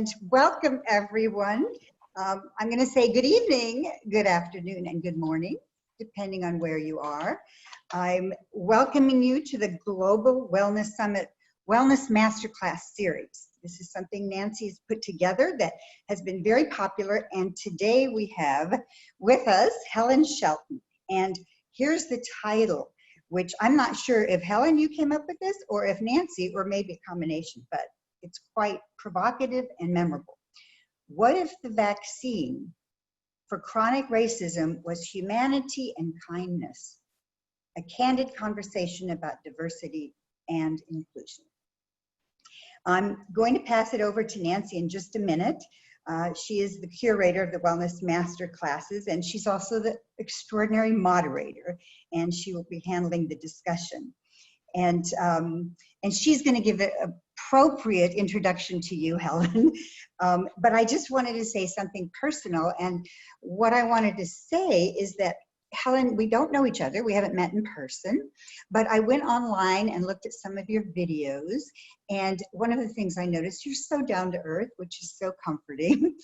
and welcome everyone. I'm going to say good evening, good afternoon, and good morning, depending on where you are. I'm welcoming you to the Global Wellness Summit Wellness Masterclass series. This is something Nancy's put together that has been very popular, and today we have with us Helen Shelton. And here's the title, which I'm not sure if Helen, you came up with this, or if Nancy, or maybe a combination, but it's quite provocative and memorable. What if the vaccine for chronic racism was humanity and kindness? A candid conversation about diversity and inclusion. I'm going to pass it over to Nancy in just a minute. She is the curator of the Wellness Master Classes, and she's also the extraordinary moderator, and she will be handling the discussion. And she's going to give an appropriate introduction to you, Helen. But I just wanted to say something personal, and what I wanted to say is that, Helen, we don't know each other. We haven't met in person, but I went online and looked at some of your videos. And one of the things I noticed, you're so down to earth, which is so comforting.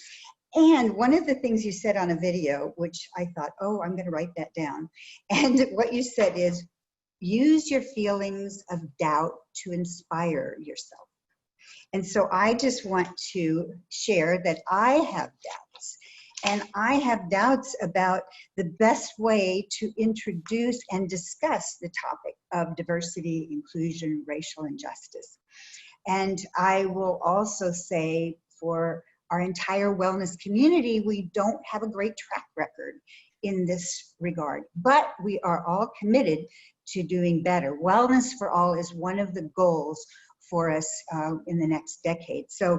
And one of the things you said on a video, which I thought, oh, I'm going to write that down. And what you said is, use your feelings of doubt to inspire yourself. And so I just want to share that I have doubts. And I have doubts about the best way to introduce and discuss the topic of diversity, inclusion, racial injustice. And I will also say, for our entire wellness community, we don't have a great track record in this regard, but we are all committed to doing better. Wellness for all is one of the goals for us in the next decade. So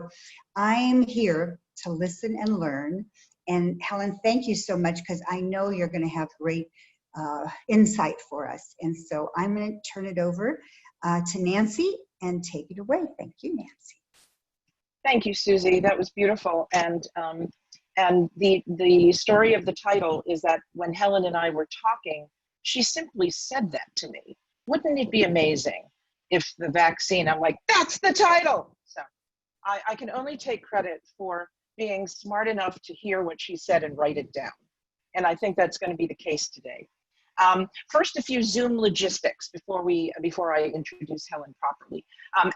I'm here to listen and learn. And Helen, thank you so much, because I know you're going to have great insight for us. And so I'm going to turn it over to Nancy and take it away. Thank you, Nancy. Thank you, Susie. That was beautiful. And the story of the title is that when Helen and I were talking, she simply said that to me. Wouldn't it be amazing if the vaccine, I'm like, that's the title. So I can only take credit for being smart enough to hear what she said and write it down. And I think that's going to be the case today. First, a few Zoom logistics before I introduce Helen properly.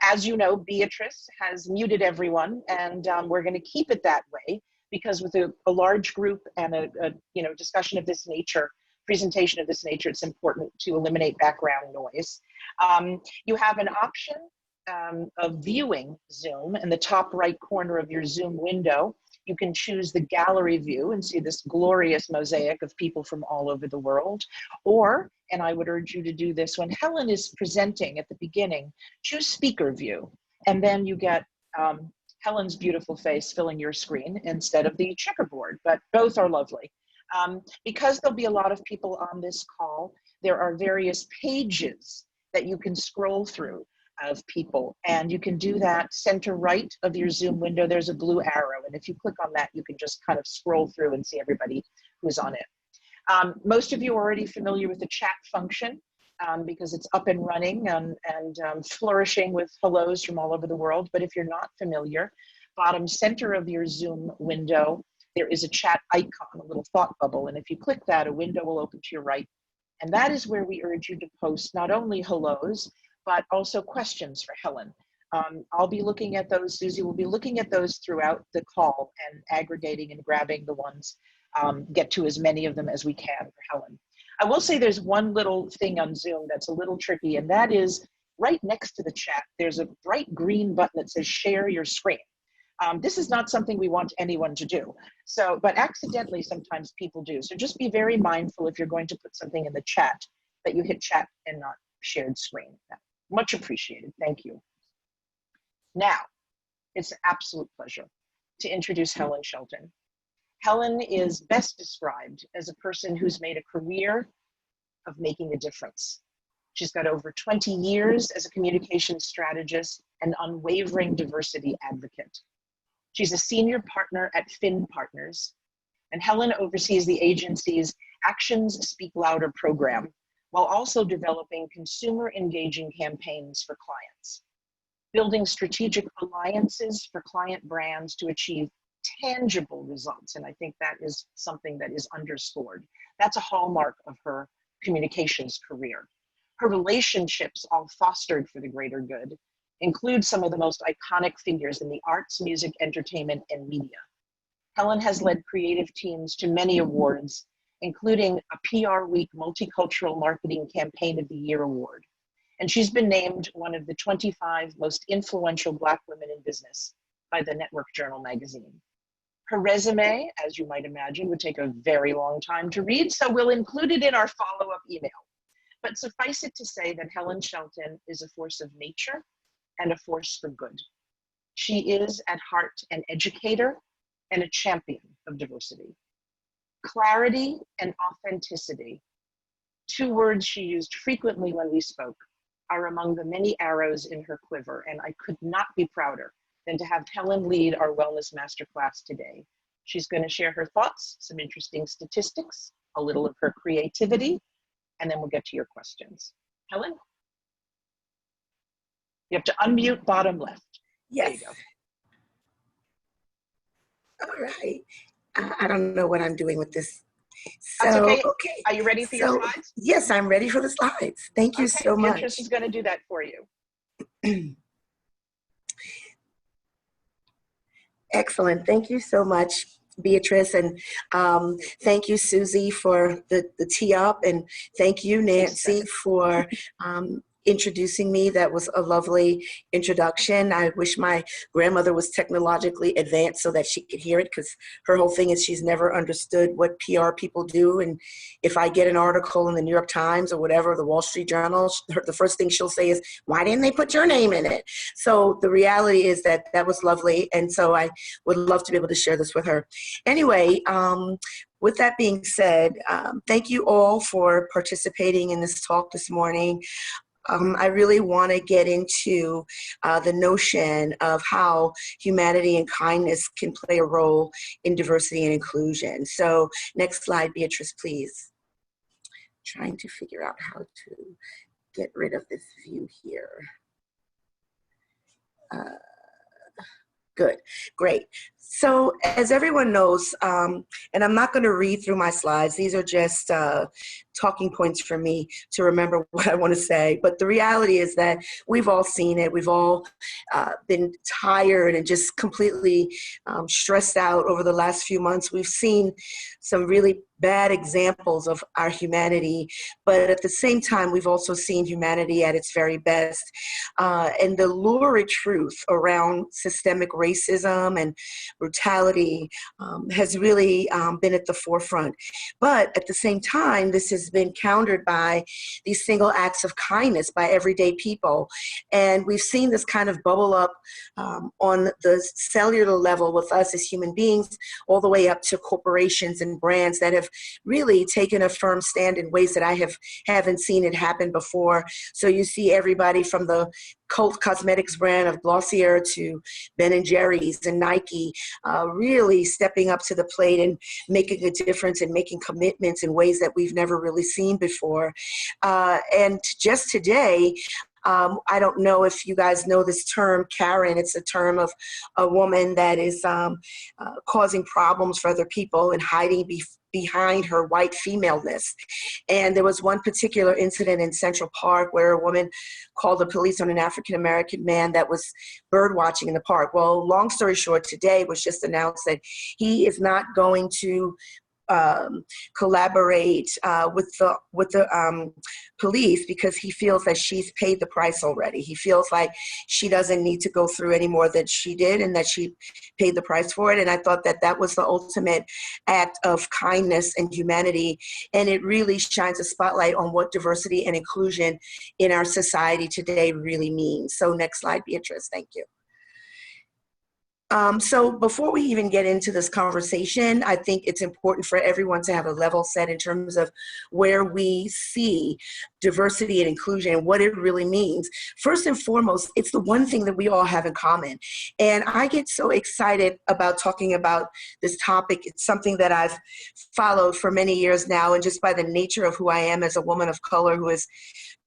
As you know, Beatrice has muted everyone, and we're going to keep it that way, because with a large group and a discussion of this nature, presentation of this nature, it's important to eliminate background noise. You have an option of viewing Zoom in the top right corner of your Zoom window. You can choose the gallery view and see this glorious mosaic of people from all over the world. Or, and I would urge you to do this when Helen is presenting at the beginning, choose speaker view. And then you get Helen's beautiful face filling your screen instead of the checkerboard, but both are lovely. Because there'll be a lot of people on this call, there are various pages that you can scroll through of people, and you can do that center right of your Zoom window. There's a blue arrow, and if you click on that, you can just kind of scroll through and see everybody who's on it. Most of you are already familiar with the chat function because it's up and running and flourishing with hellos from all over the world. But if you're not familiar, bottom center of your Zoom window, there is a chat icon, a little thought bubble, and if you click that, a window will open to your right. And that is where we urge you to post not only hellos, but also questions for Helen. I'll be looking at those, Susie will be looking at those throughout the call and aggregating and grabbing the ones, get to as many of them as we can for Helen. I will say there's one little thing on Zoom that's a little tricky, and that is right next to the chat, there's a bright green button that says share your screen. This is not something we want anyone to do. So, but accidentally sometimes people do. So just be very mindful if you're going to put something in the chat that you hit chat and not shared screen. Much appreciated, thank you. Now, it's an absolute pleasure to introduce Helen Shelton. Helen is best described as a person who's made a career of making a difference. She's got over 20 years as a communications strategist and unwavering diversity advocate. She's a senior partner at Finn Partners, and Helen oversees the agency's Actions Speak Louder program, while also developing consumer engaging campaigns for clients. building strategic alliances for client brands to achieve tangible results. And I think that is something that is underscored. That's a hallmark of her communications career. Her relationships, all fostered for the greater good, include some of the most iconic figures in the arts, music, entertainment, and media. Helen has led creative teams to many awards, including a PR Week Multicultural Marketing Campaign of the Year award. And she's been named one of the 25 most influential Black women in business by the Network Journal magazine. Her resume, as you might imagine, would take a very long time to read, so we'll include it in our follow-up email. But suffice it to say that Helen Shelton is a force of nature and a force for good. She is at heart an educator and a champion of diversity. Clarity and authenticity, two words she used frequently when we spoke, are among the many arrows in her quiver, and I could not be prouder than to have Helen lead our Wellness Masterclass today. She's going to share her thoughts, some interesting statistics, a little of her creativity, and then we'll get to your questions. Helen? You have to unmute bottom left. Yes. There you go. All right. I don't know what I'm doing with this. So, That's okay. Okay. Are you ready for your slides? Yes, I'm ready for the slides. Thank you so much. Beatrice is going to do that for you. Excellent. Thank you so much, Beatrice. And thank you, Susie, for the tee up. And thank you, Nancy, for introducing me. That was a lovely introduction. I wish my grandmother was technologically advanced so that she could hear it, because her whole thing is she's never understood what PR people do. And if I get an article in the New York Times or whatever, the Wall Street Journal, the first thing she'll say is, why didn't they put your name in it? So the reality is that that was lovely. And so I would love to be able to share this with her. Anyway, with that being said, thank you all for participating in this talk this morning. I really want to get into the notion of how humanity and kindness can play a role in diversity and inclusion. So next slide, Beatrice, please. Trying to figure out how to get rid of this view here. Good, great. So as everyone knows, and I'm not going to read through my slides, these are just talking points for me to remember what I want to say. But the reality is that we've all seen it. We've all been tired and just completely stressed out over the last few months. We've seen some really bad examples of our humanity, but at the same time, we've also seen humanity at its very best. And the lurid truth around systemic racism and brutality has really been at the forefront. But at the same time, this has been countered by these single acts of kindness by everyday people. And we've seen this kind of bubble up on the cellular level with us as human beings, all the way up to corporations and brands that have really taken a firm stand in ways that I haven't seen it happen before. So you see everybody from the cult cosmetics brand of Glossier to Ben & Jerry's and Nike really stepping up to the plate and making a difference and making commitments in ways that we've never really seen before. And just today, I don't know if you guys know this term, Karen. It's a term of a woman that is causing problems for other people and hiding behind her white femaleness. And there was one particular incident in Central Park where a woman called the police on an African-American man that was bird watching in the park. Well, long story short, today was just announced that he is not going to collaborate with the police because he feels that she's paid the price already. He feels like she doesn't need to go through any more than she did and that she paid the price for it. And I thought that that was the ultimate act of kindness and humanity. And it really shines a spotlight on what diversity and inclusion in our society today really means. So next slide, Beatrice, thank you. So before we even get into this conversation, I think it's important for everyone to have a level set in terms of where we see diversity and inclusion and what it really means. First and foremost, it's the one thing that we all have in common. And I get so excited about talking about this topic. It's something that I've followed for many years now, and just by the nature of who I am as a woman of color who has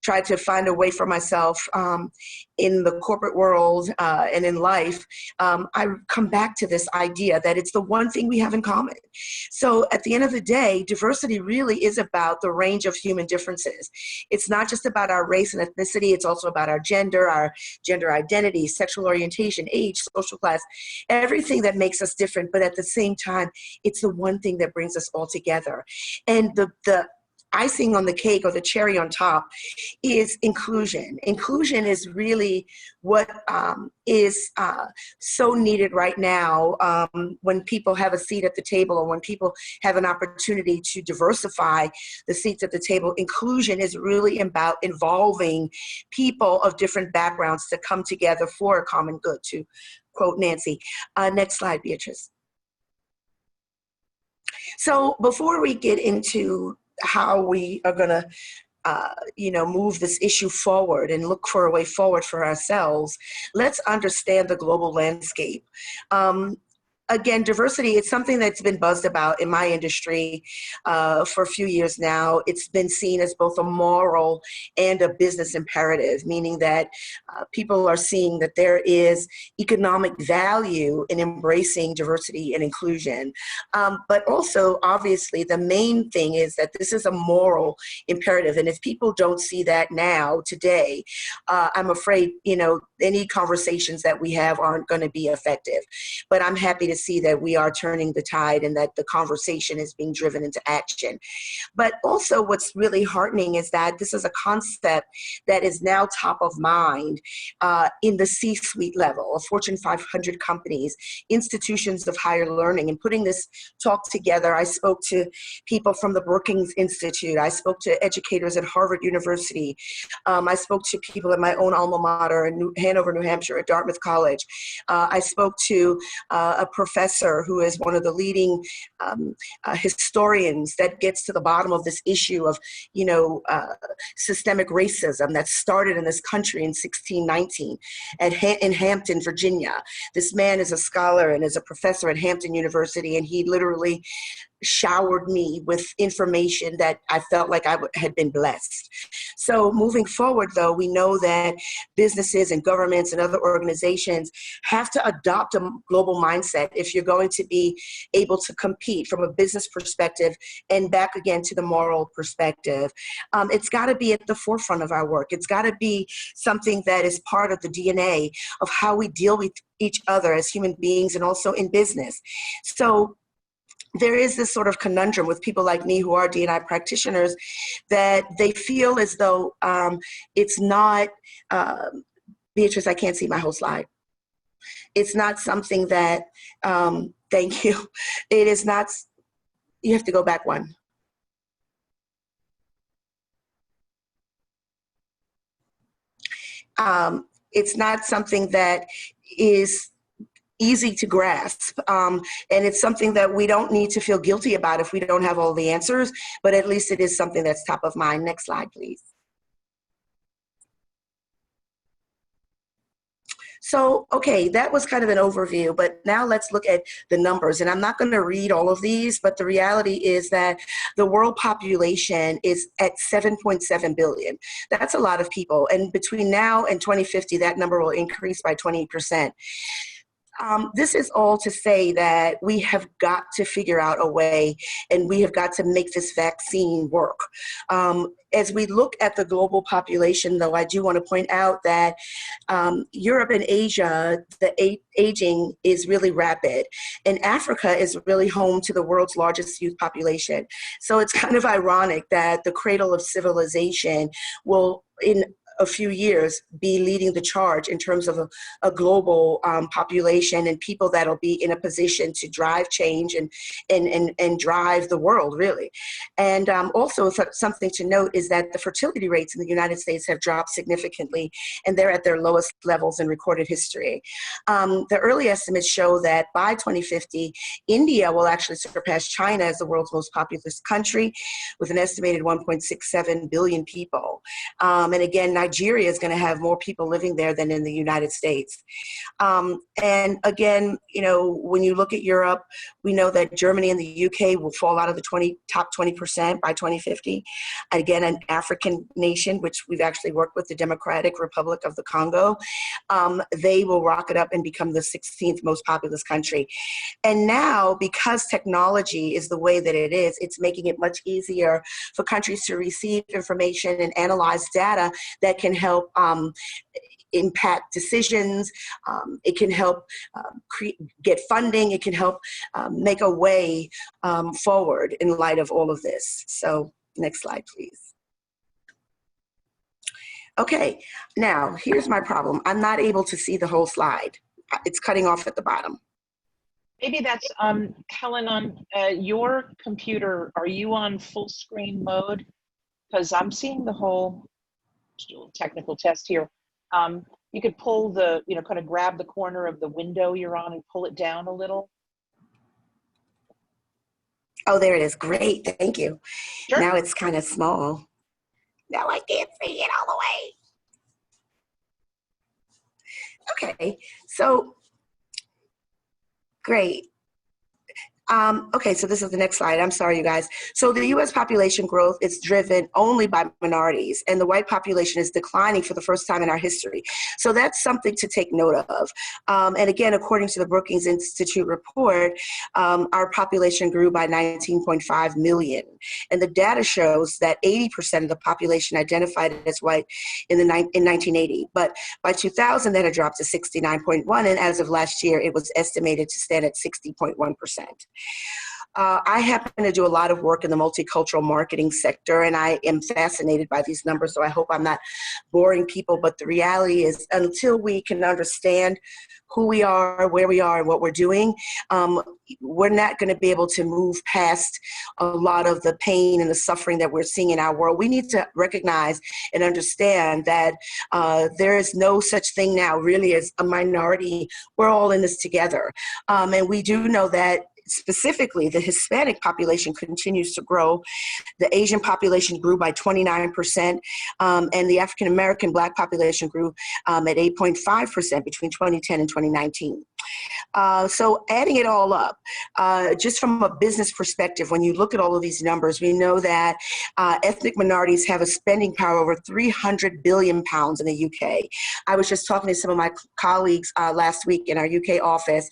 tried to find a way for myself in the corporate world and in life, I come back to this idea that it's the one thing we have in common. So at the end of the day, diversity really is about the range of human differences. It's not just about our race and ethnicity, it's also about our gender identity, sexual orientation, age, social class, everything that makes us different. But at the same time, it's the one thing that brings us all together. And the icing on the cake, or the cherry on top, is inclusion. Inclusion is really what is so needed right now when people have a seat at the table, or when people have an opportunity to diversify the seats at the table. Inclusion is really about involving people of different backgrounds to come together for a common good, to quote Nancy. Next slide, Beatrice. So before we get into how we are going to move this issue forward and look for a way forward for ourselves, let's understand the global landscape. Again, diversity, it's something that's been buzzed about in my industry for a few years now. It's been seen as both a moral and a business imperative, meaning that people are seeing that there is economic value in embracing diversity and inclusion. But also, obviously, the main thing is that this is a moral imperative. And if people don't see that now, today, I'm afraid, any conversations that we have aren't going to be effective. But I'm happy to see that we are turning the tide and that the conversation is being driven into action. But also what's really heartening is that this is a concept that is now top of mind in the C-suite level of Fortune 500 companies, institutions of higher learning. And putting this talk together, I spoke to people from the Brookings Institute. I spoke to educators at Harvard University. I spoke to people at my own alma mater in Hanover, New Hampshire at Dartmouth College. I spoke to a professor who is one of the leading historians that gets to the bottom of this issue of, systemic racism that started in this country in 1619 in Hampton, Virginia. This man is a scholar and is a professor at Hampton University, and he literally showered me with information that I felt like I had been blessed. So moving forward, though, we know that businesses and governments and other organizations have to adopt a global mindset if you're going to be able to compete from a business perspective and back again to the moral perspective. It's got to be at the forefront of our work. It's got to be something that is part of the DNA of how we deal with each other as human beings and also in business. So there is this sort of conundrum with people like me who are D&I practitioners that they feel as though it's not, Beatrice, I can't see my whole slide. It's not something that, thank you. It is not, you have to go back one. It's not something that is easy to grasp. And it's something that we don't need to feel guilty about if we don't have all the answers, but at least it is something that's top of mind. Next slide, please. So, okay, that was kind of an overview, but now let's look at the numbers. And I'm not going to read all of these, but the reality is that the world population is at 7.7 billion. That's a lot of people. And between now and 2050, that number will increase by 20%. This is all to say that we have got to figure out a way, and we have got to make this vaccine work. As we look at the global population, though, I do want to point out that Europe and Asia, the aging is really rapid, and Africa is really home to the world's largest youth population. So it's kind of ironic that the cradle of civilization will, in a few years, be leading the charge in terms of a global population and people that'll be in a position to drive change and drive the world, really. And also something to note is that the fertility rates in the United States have dropped significantly, and they're at their lowest levels in recorded history. The early estimates show that by 2050, India will actually surpass China as the world's most populous country with an estimated 1.67 billion people. And again, Nigeria is going to have more people living there than in the United States. And again, when you look at Europe, we know that Germany and the UK will fall out of the top 20% by 2050. Again, an African nation, which we've actually worked with, the Democratic Republic of the Congo, they will rocket up and become the 16th most populous country. And now, because technology is the way that it is, it's making it much easier for countries to receive information and analyze data that can help impact decisions. It can help get funding. It can help make a way forward in light of all of this. So next slide, please. Okay, now here's my problem. I'm not able to see the whole slide. It's cutting off at the bottom. Maybe that's, Helen, on your computer, are you on full screen mode? Because I'm seeing the whole technical test here. You could pull the, kind of grab the corner of the window you're on and pull it down a little. Oh, there it is. Great, thank you. Sure. Now it's kind of small. Now I can't see it all the way. Okay, so great. Okay, so this is the next slide. I'm sorry, you guys. So the U.S. population growth is driven only by minorities, and the white population is declining for the first time in our history. So that's something to take note of. And again, according to the Brookings Institute report, our population grew by 19.5 million. And the data shows that 80% of the population identified as white in 1980. But by 2000, that had dropped to 69.1, and as of last year, it was estimated to stand at 60.1%. I happen to do a lot of work in the multicultural marketing sector, and I am fascinated by these numbers, so I hope I'm not boring people, but the reality is until we can understand who we are, where we are, and what we're doing, we're not going to be able to move past a lot of the pain and the suffering that we're seeing in our world. We need to recognize and understand that there is no such thing now really as a minority. We're all in this together. And we do know that specifically, the Hispanic population continues to grow. The Asian population grew by 29%, and the African American Black population grew at 8.5% between 2010 and 2019. So adding it all up, just from a business perspective, when you look at all of these numbers, we know that ethnic minorities have a spending power over 300 billion pounds in the UK. I was just talking to some of my colleagues last week in our UK office,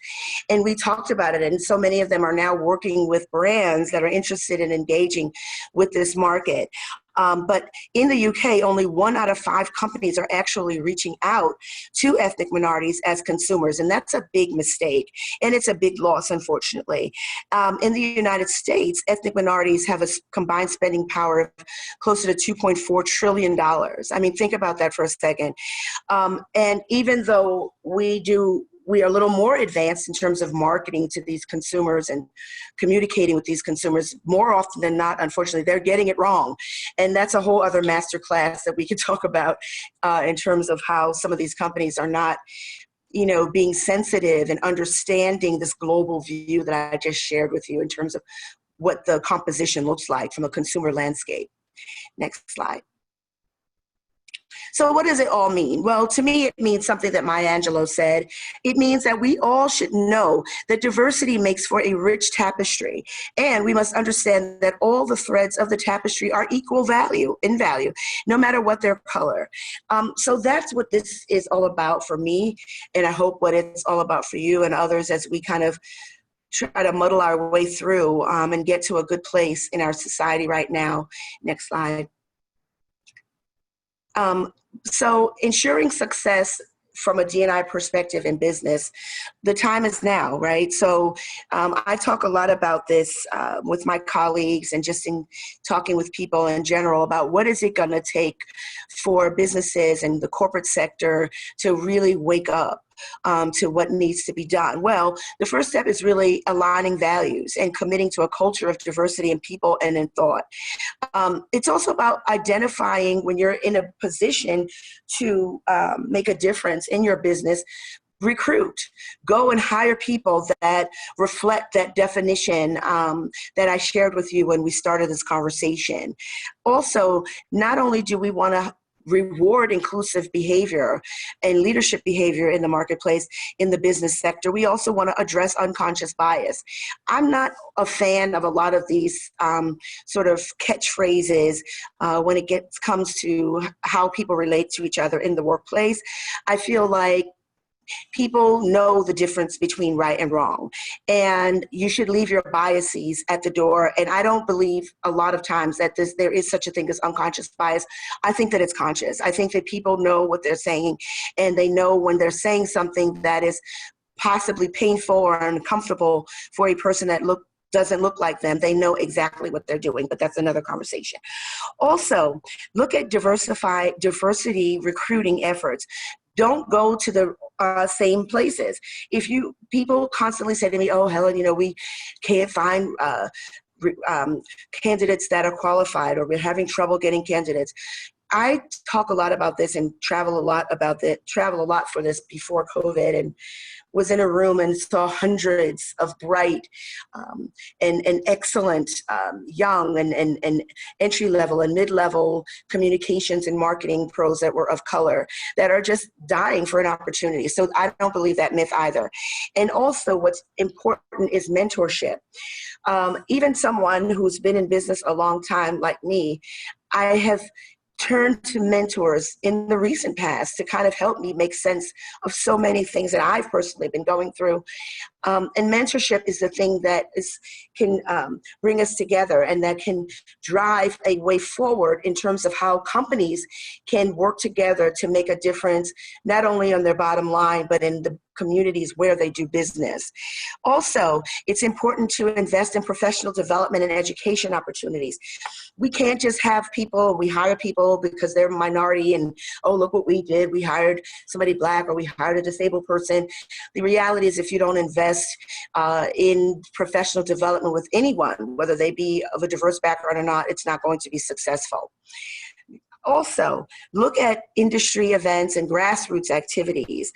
and we talked about it, and so many of them are now working with brands that are interested in engaging with this market. But in the UK, only 1 out of 5 companies are actually reaching out to ethnic minorities as consumers, and that's a big mistake, and it's a big loss, unfortunately. In the United States, ethnic minorities have a combined spending power of closer to $2.4 trillion. I mean, think about that for a second. And even though we are a little more advanced in terms of marketing to these consumers and communicating with these consumers, more often than not, unfortunately, they're getting it wrong. And that's a whole other masterclass that we could talk about in terms of how some of these companies are not, being sensitive and understanding this global view that I just shared with you in terms of what the composition looks like from a consumer landscape. Next slide. So what does it all mean? Well, to me, it means something that Maya Angelou said. It means that we all should know that diversity makes for a rich tapestry. And we must understand that all the threads of the tapestry are equal value, no matter what their color. So that's what this is all about for me. And I hope what it's all about for you and others as we kind of try to muddle our way through and get to a good place in our society right now. Next slide. So ensuring success from a D&I perspective in business, the time is now, right? So I talk a lot about this with my colleagues and just in talking with people in general about what is it going to take for businesses and the corporate sector to really wake up to what needs to be done. Well, the first step is really aligning values and committing to a culture of diversity in people and in thought. It's also about identifying when you're in a position to make a difference in your business. Recruit, go and hire people that reflect that definition that I shared with you when we started this conversation. Also, not only do we want to reward inclusive behavior and leadership behavior in the marketplace, in the business sector, we also want to address unconscious bias. I'm not a fan of a lot of these sort of catchphrases when it comes to how people relate to each other in the workplace. I feel like people know the difference between right and wrong, and you should leave your biases at the door. And I don't believe a lot of times that there is such a thing as unconscious bias. I think that it's conscious. I think that people know what they're saying, and they know when they're saying something that is possibly painful or uncomfortable for a person that doesn't look like them. They know exactly what they're doing, but that's another conversation. Also, look at diversity recruiting efforts. Don't go to the same places. People constantly say to me, "Oh, Helen, we can't find candidates that are qualified, or we're having trouble getting candidates." I talk a lot about this and travel a lot for this before COVID, and was in a room and saw hundreds of bright and excellent young and entry-level and mid-level communications and marketing pros that were of color that are just dying for an opportunity. So I don't believe that myth either. And also what's important is mentorship. Even someone who's been in business a long time like me, I have turned to mentors in the recent past to kind of help me make sense of so many things that I've personally been going through. And mentorship is the thing that can bring us together, and that can drive a way forward in terms of how companies can work together to make a difference, not only on their bottom line, but in the communities where they do business. Also, it's important to invest in professional development and education opportunities. We can't just we hire people because they're a minority and, oh, look what we did. We hired somebody Black, or we hired a disabled person. The reality is, if you don't invest in professional development with anyone, whether they be of a diverse background or not, it's not going to be successful. Also, look at industry events and grassroots activities.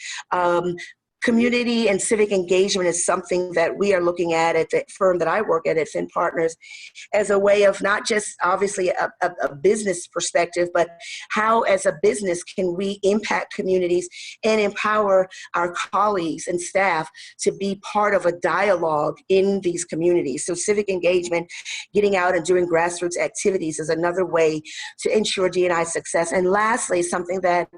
Community and civic engagement is something that we are looking at the firm that I work at Finn Partners, as a way of not just obviously a business perspective, but how as a business can we impact communities and empower our colleagues and staff to be part of a dialogue in these communities. So civic engagement, getting out and doing grassroots activities, is another way to ensure D&I success. And lastly, something that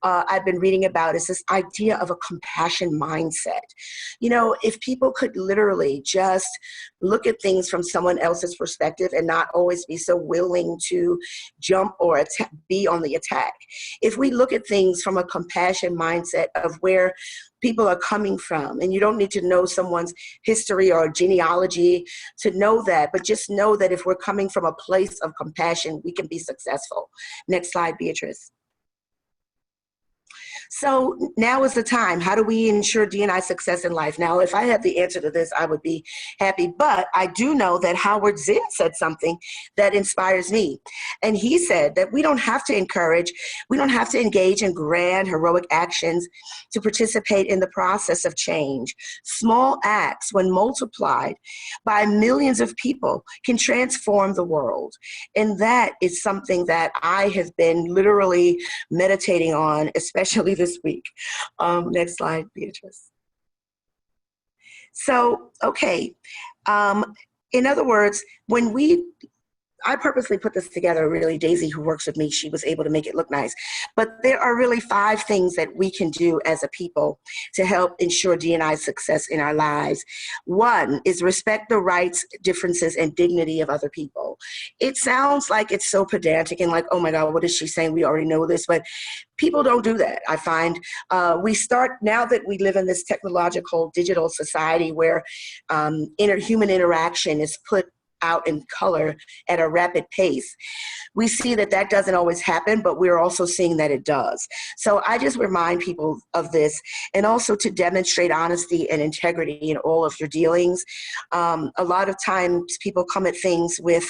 I've been reading about is this idea of a compassion mindset. If people could literally just look at things from someone else's perspective and not always be so willing to jump or be on the attack. If we look at things from a compassion mindset of where people are coming from, and you don't need to know someone's history or genealogy to know that, but just know that if we're coming from a place of compassion, we can be successful. Next slide, Beatrice. So now is the time. How do we ensure D&I success in life? Now, if I had the answer to this, I would be happy. But I do know that Howard Zinn said something that inspires me. And he said that we don't have to engage in grand, heroic actions to participate in the process of change. Small acts, when multiplied by millions of people, can transform the world. And that is something that I have been literally meditating on, especially this week. Next slide, Beatrice. So, okay. In other words, I purposely put this together, really. Daisy, who works with me, she was able to make it look nice. But there are really 5 things that we can do as a people to help ensure D&I success in our lives. 1 is respect the rights, differences, and dignity of other people. It sounds like it's so pedantic and like, oh my God, what is she saying? We already know this, but people don't do that. I find now that we live in this technological, digital society where human interaction is put out in color at a rapid pace. We see that doesn't always happen, but we're also seeing that it does. So I just remind people of this, and also to demonstrate honesty and integrity in all of your dealings. A lot of times people come at things with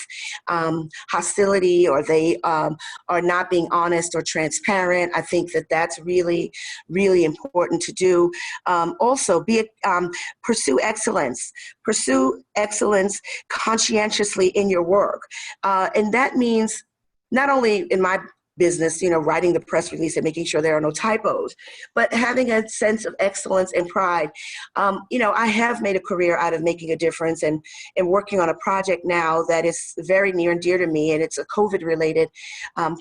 hostility, or they are not being honest or transparent. I think that's really, really important to do. Also, pursue excellence. Pursue excellence conscientiously in your work. And that means not only in my business, writing the press release and making sure there are no typos, but having a sense of excellence and pride. I have made a career out of making a difference and working on a project now that is very near and dear to me, and it's a COVID-related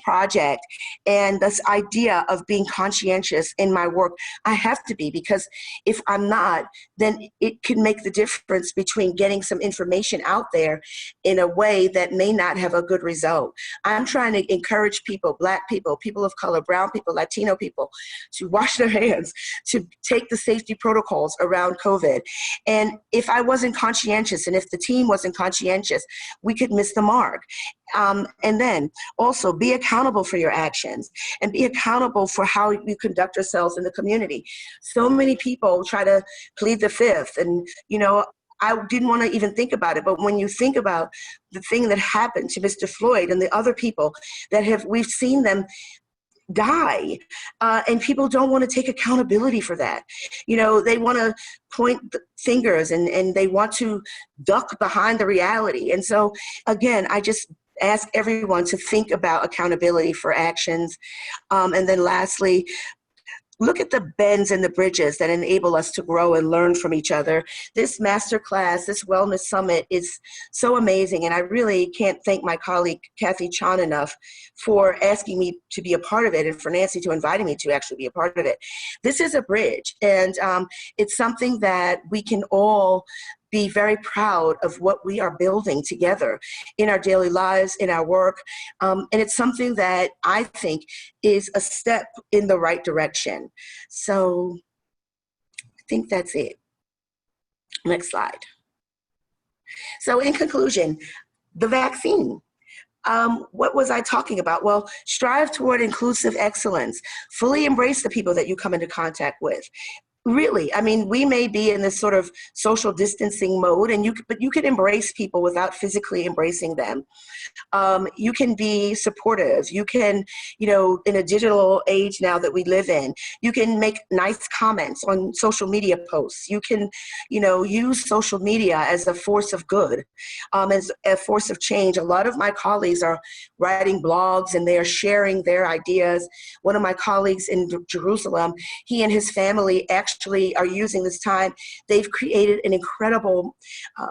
project. And this idea of being conscientious in my work, I have to be, because if I'm not, then it can make the difference between getting some information out there in a way that may not have a good result. I'm trying to encourage people, Black people, people of color, brown people, Latino people, to wash their hands, to take the safety protocols around COVID. And if I wasn't conscientious, and if the team wasn't conscientious, we could miss the mark. And then also be accountable for your actions and be accountable for how you conduct yourselves in the community. So many people try to plead the fifth, and I didn't want to even think about it, but when you think about the thing that happened to Mr. Floyd and the other people that we've seen them die, and people don't want to take accountability for that. They want to point fingers and they want to duck behind the reality. And so again, I just ask everyone to think about accountability for actions. And then lastly, look at the bends and the bridges that enable us to grow and learn from each other. This masterclass, this wellness summit is so amazing. And I really can't thank my colleague, Kathy Chan, enough for asking me to be a part of it, and for Nancy to inviting me to actually be a part of it. This is a bridge, and it's something that we can all be very proud of what we are building together in our daily lives, in our work. And it's something that I think is a step in the right direction. So I think that's it. Next slide. So in conclusion, the vaccine. What was I talking about? Well, strive toward inclusive excellence. Fully embrace the people that you come into contact with. Really, I mean, we may be in this sort of social distancing mode, but you can embrace people without physically embracing them. You can be supportive. You can, in a digital age now that we live in, you can make nice comments on social media posts. You can, use social media as a force of good, as a force of change. A lot of my colleagues are writing blogs and they are sharing their ideas. One of my colleagues in Jerusalem, he and his family actually are using this time. They've created an incredible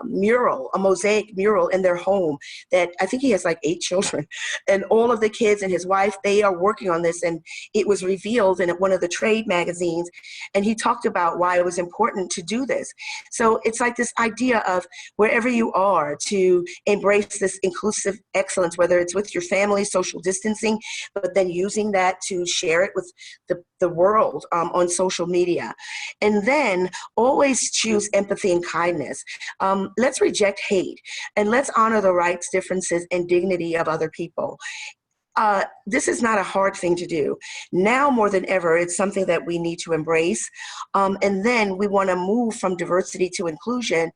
mural, a mosaic mural in their home that I think he has like 8 children, and all of the kids and his wife, they are working on this, and it was revealed in one of the trade magazines, and he talked about why it was important to do this. So it's like this idea of wherever you are to embrace this inclusive excellence, whether it's with your family, social distancing, but then using that to share it with the world on social media. And then always choose empathy and kindness. Let's reject hate, and let's honor the rights, differences, and dignity of other people. This is not a hard thing to do. Now more than ever, it's something that we need to embrace. And then we want to move from diversity to inclusion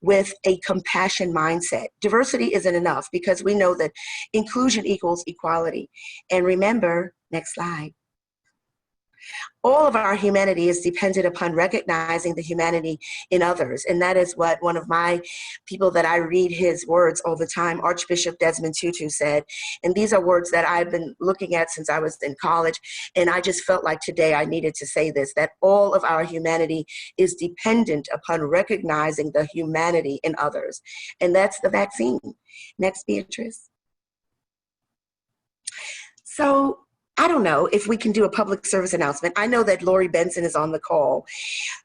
with a compassion mindset. Diversity isn't enough, because we know that inclusion equals equality. And remember, next slide. All of our humanity is dependent upon recognizing the humanity in others. And that is what one of my people that I read his words all the time, Archbishop Desmond Tutu, said. And these are words that I've been looking at since I was in college. And I just felt like today I needed to say this, that all of our humanity is dependent upon recognizing the humanity in others. And that's the vaccine. Next, Beatrice. So, I don't know if we can do a public service announcement. I know that Lori Benson is on the call,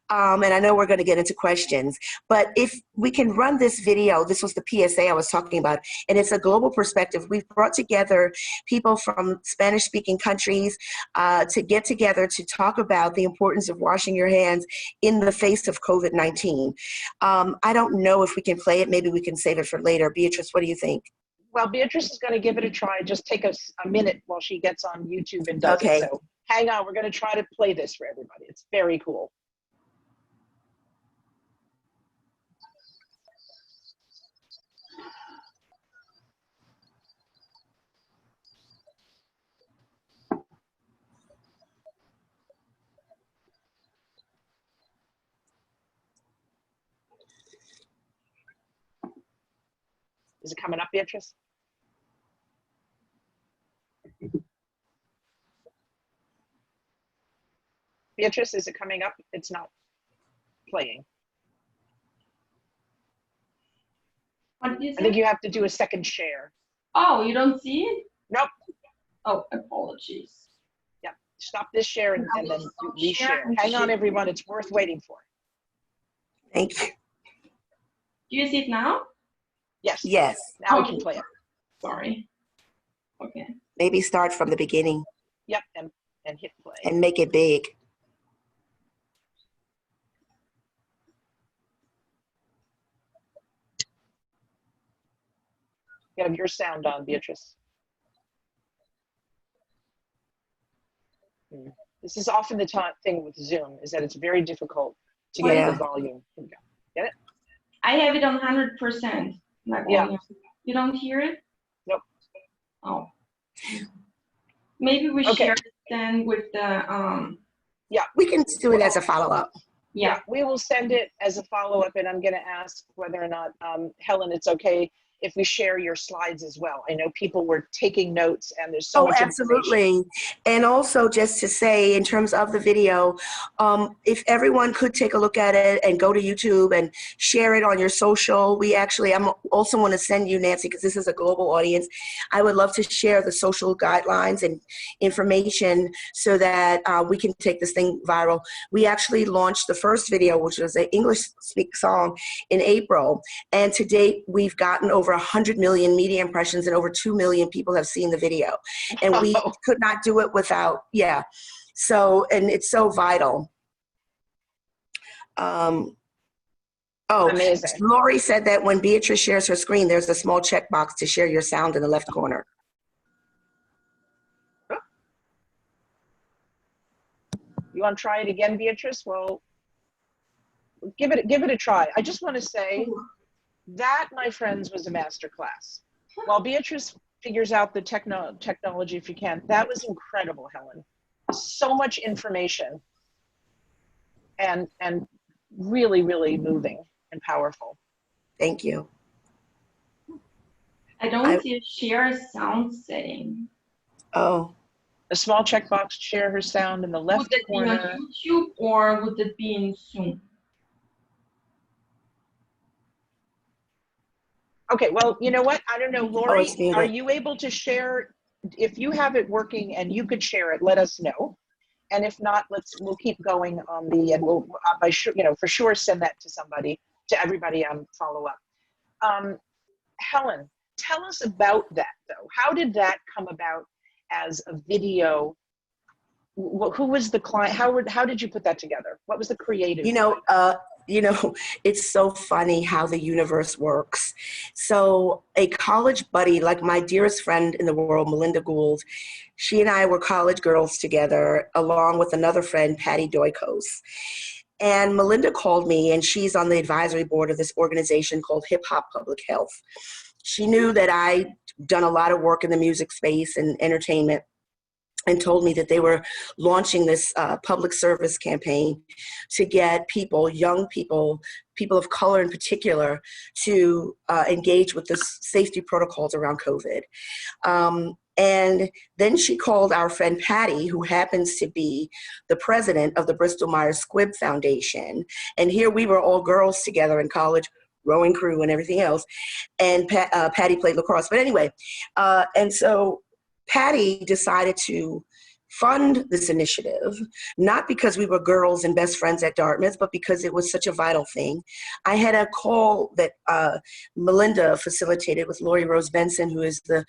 and I know we're going to get into questions, but if we can run this video, this was the PSA I was talking about, and it's a global perspective. We've brought together people from Spanish-speaking countries to get together to talk about the importance of washing your hands in the face of COVID-19. I don't know if we can play it. Maybe we can save it for later. Beatrice, what do you think? Well, Beatrice is going to give it a try. Just take us a minute while she gets on YouTube and does Okay. it. So hang on. We're going to try to play this for everybody. It's very cool. Is it coming up, Beatrice? Beatrice, is it coming up? It's not playing. What is I think it? you have to do a second share. Oh, you don't see it? Nope. Oh, apologies. Yeah. Stop this share and then reshare. and Hang on, share. everyone. It's worth waiting for. Thank you. Do you see it now? Yes. Yes. Now we can play it. Sorry. Okay. Maybe start from the beginning Yep. And hit play. and make it big. You have your sound on, Beatrice. This is often the thing with Zoom, is that it's very difficult to get Yeah. the volume. Here we go. Get it? I have it on 100%. My Yeah. volume. You don't hear it? Nope. Oh. Maybe we Okay. share it then with the We can do it as a follow-up. yeah. We will send it as a follow-up, and I'm going to ask whether or not, Helen, it's okay if we share your slides as well. I know people were taking notes, and there's so much information. Absolutely. And also, just to say, in terms of the video, if everyone could take a look at it and go to YouTube and share it on your social. I'm also want to send you, Nancy, because this is a global audience. I would love to share the social guidelines and information so that we can take this thing viral. We actually launched the first video, which was an English speak song, in April. And to date, we've gotten over 100 million media impressions and over 2 million people have seen the video. And we could not do it without, So, and it's so vital. Amazing. Lori said that when Beatrice shares her screen, there's a small checkbox to share your sound in the left corner. You want to try it again, Beatrice? Well, give it a try. I just want to say that, my friends, was a masterclass. While Beatrice figures out the technology, if you can, that was incredible, Helen. So much information, and really, really moving and powerful. Thank you. I don't see a share sound setting. Oh. A small checkbox, share her sound in the left Would that corner. be on YouTube or would it be in Zoom? Okay, well, you know what? I don't know, Lori, it's muted. are you able to share? If you have it working and you could share it, let us know. And if not, we'll keep going on and we'll, for sure send that to somebody, to everybody on follow up. Helen, tell us about that though. How did that come about as a video? Who was the client? How did you put that together? What was the creative? It's so funny how the universe works. So a college buddy, like my dearest friend in the world, Melinda Gould, she and I were college girls together, along with another friend, Patty Doikos. And Melinda called me, and she's on the advisory board of this organization called Hip Hop Public Health. She knew that I'd done a lot of work in the music space and entertainment, and told me that they were launching this public service campaign to get people, young people, people of color in particular, to engage with the safety protocols around COVID. And then she called our friend Patty, who happens to be the president of the Bristol-Myers Squibb Foundation. And here we were all girls together in college, rowing crew and everything else. And Patty played lacrosse. But anyway, and so Patty decided to fund this initiative, not because we were girls and best friends at Dartmouth, but because it was such a vital thing. I had a call that Melinda facilitated with Lori Rose Benson, who is the